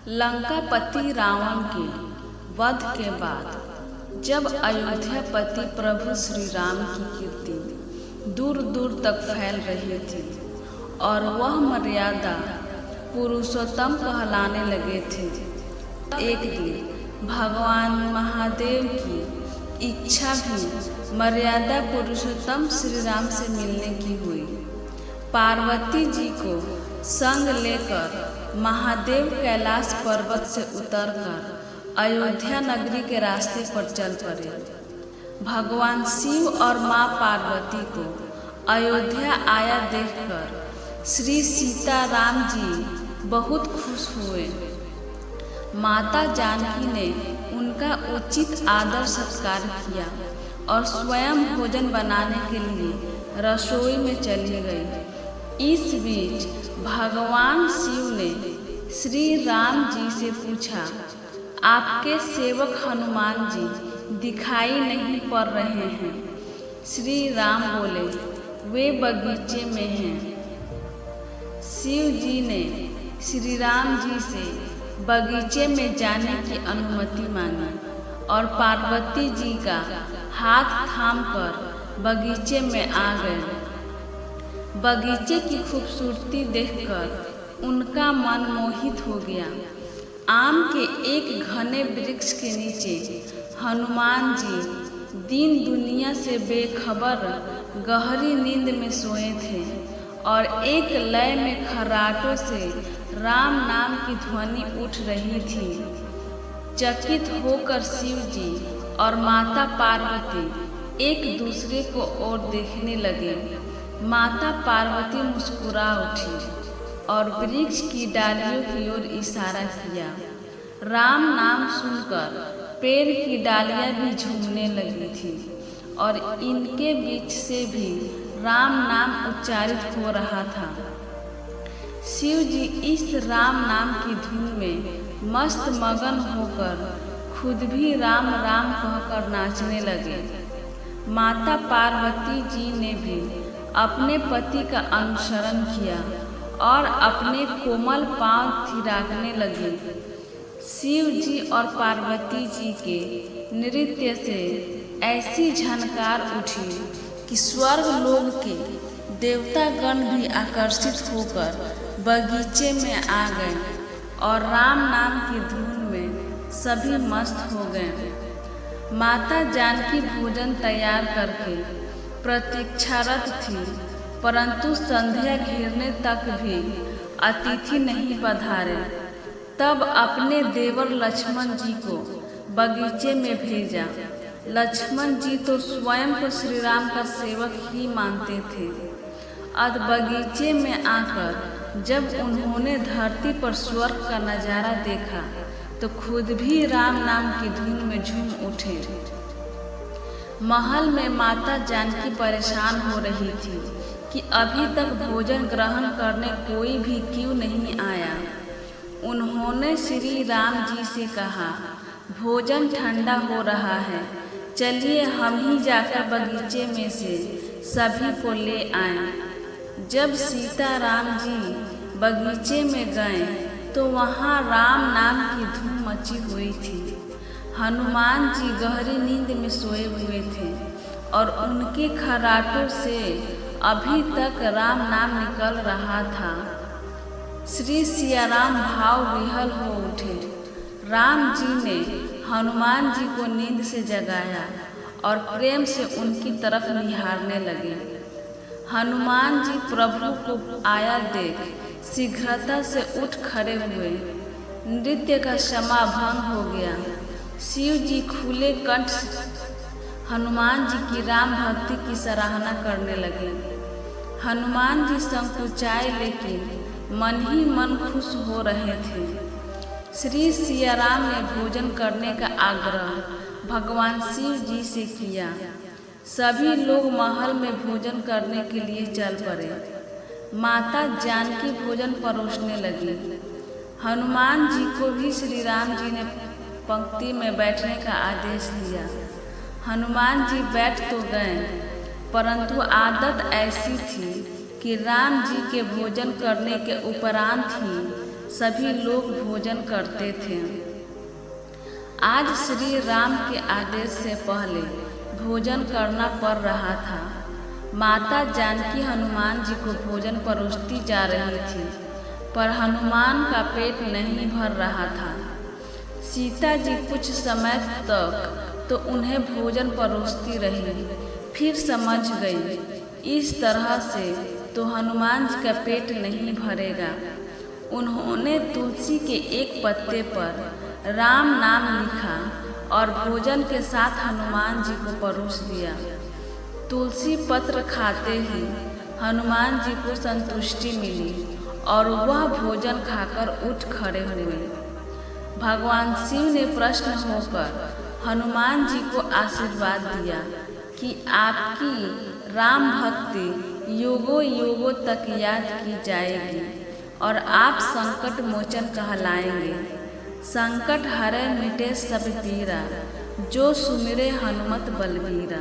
लंकापति रावण के वध के बाद जब अयोध्यापति प्रभु श्री राम की कीर्ति दूर दूर तक फैल रही थी और वह मर्यादा पुरुषोत्तम कहलाने लगे थे, एक दिन भगवान महादेव की इच्छा भी मर्यादा पुरुषोत्तम श्री राम से मिलने की हुई। पार्वती जी को संग लेकर महादेव कैलाश पर्वत से उतरकर अयोध्या नगरी के रास्ते पर चल पड़े। भगवान शिव और माँ पार्वती को अयोध्या आया देखकर श्री सीताराम जी बहुत खुश हुए। माता जानकी ने उनका उचित आदर सत्कार किया और स्वयं भोजन बनाने के लिए रसोई में चली गई। इस बीच भगवान शिव ने श्री राम जी से पूछा, आपके सेवक हनुमान जी दिखाई नहीं पड़ रहे हैं। श्री राम बोले, वे बगीचे में हैं। शिव जी ने श्री राम जी से बगीचे में जाने की अनुमति मांगी और पार्वती जी का हाथ थामकर बगीचे में आ गए। बगीचे की खूबसूरती देखकर उनका मन मोहित हो गया। आम के एक घने वृक्ष के नीचे हनुमान जी दीन दुनिया से बेखबर गहरी नींद में सोए थे और एक लय में खर्राटों से राम नाम की ध्वनि उठ रही थी। चकित होकर शिव जी और माता पार्वती एक दूसरे को ओर देखने लगे। माता पार्वती मुस्कुरा उठी और वृक्ष की डालियों की ओर इशारा किया। राम नाम सुनकर पेड़ की डालियां भी झूमने लगी थी और इनके बीच से भी राम नाम उच्चारित हो रहा था। शिव जी इस राम नाम की धुन में मस्त मगन होकर खुद भी राम राम कहकर नाचने लगे। माता पार्वती जी ने भी अपने पति का अनुसरण किया और अपने कोमल पांव थिराकने लगे। शिव जी और पार्वती जी के नृत्य से ऐसी झनकार उठी कि स्वर्ग लोक के देवतागण भी आकर्षित होकर बगीचे में आ गए और राम नाम की धुन में सभी मस्त हो गए। माता जानकी भोजन तैयार करके प्रतीक्षारत थी, परंतु संध्या घेरने तक भी अतिथि नहीं पधारे। तब अपने देवर लक्ष्मण जी को बगीचे में भेजा। लक्ष्मण जी तो स्वयं को श्री राम का सेवक ही मानते थे। अद बगीचे में आकर जब उन्होंने धरती पर स्वर्ग का नजारा देखा तो खुद भी राम नाम की धुन में झूम उठे। महल में माता जानकी परेशान हो रही थी कि अभी तक भोजन ग्रहण करने कोई भी क्यों नहीं आया। उन्होंने श्री राम जी से कहा, भोजन ठंडा हो रहा है, चलिए हम ही जाकर बगीचे में से सभी को ले आएं। जब सीताराम जी बगीचे में गए तो वहाँ राम नाम की धूम मची हुई थी। हनुमान जी गहरी नींद में सोए हुए थे और उनके खर्राटों से अभी तक राम नाम निकल रहा था। श्री सियाराम भाव विह्वल हो उठे। राम जी ने हनुमान जी को नींद से जगाया और प्रेम से उनकी तरफ निहारने लगे। हनुमान जी प्रभु को आया देख शीघ्रता से उठ खड़े हुए। नृत्य का समाभंग हो गया। शिव जी खुले कंठ हनुमान जी की राम भक्ति की सराहना करने लगे। हनुमान जी संकुचाए लेकिन मन ही मन खुश हो रहे थे। श्री सियाराम ने भोजन करने का आग्रह भगवान शिव जी से किया। सभी लोग महल में भोजन करने के लिए चल पड़े। माता जानकी भोजन परोसने लगी। हनुमान जी को भी श्री राम जी ने पंक्ति में बैठने का आदेश दिया। हनुमान जी बैठ तो गए, परंतु आदत ऐसी थी कि राम जी के भोजन करने के उपरांत ही सभी लोग भोजन करते थे। आज श्री राम के आदेश से पहले भोजन करना पड़ रहा था। माता जानकी हनुमान जी को भोजन परोसती जा रही थी, पर हनुमान का पेट नहीं भर रहा था। सीता जी कुछ समय तक तो उन्हें भोजन परोसती रही, फिर समझ गई इस तरह से तो हनुमान जी का पेट नहीं भरेगा। उन्होंने तुलसी के एक पत्ते पर राम नाम लिखा और भोजन के साथ हनुमान जी को परोस दिया। तुलसी पत्र खाते ही हनुमान जी को संतुष्टि मिली और वह भोजन खाकर उठ खड़े हुए। भगवान शिव ने प्रसन्न होकर हनुमान जी को आशीर्वाद दिया कि आपकी राम भक्ति युगों युगों तक याद की जाएगी और आप संकट मोचन कहलाएंगे। संकट हरै मिटे सब पीरा, जो सुमिरे हनुमत बलबीरा।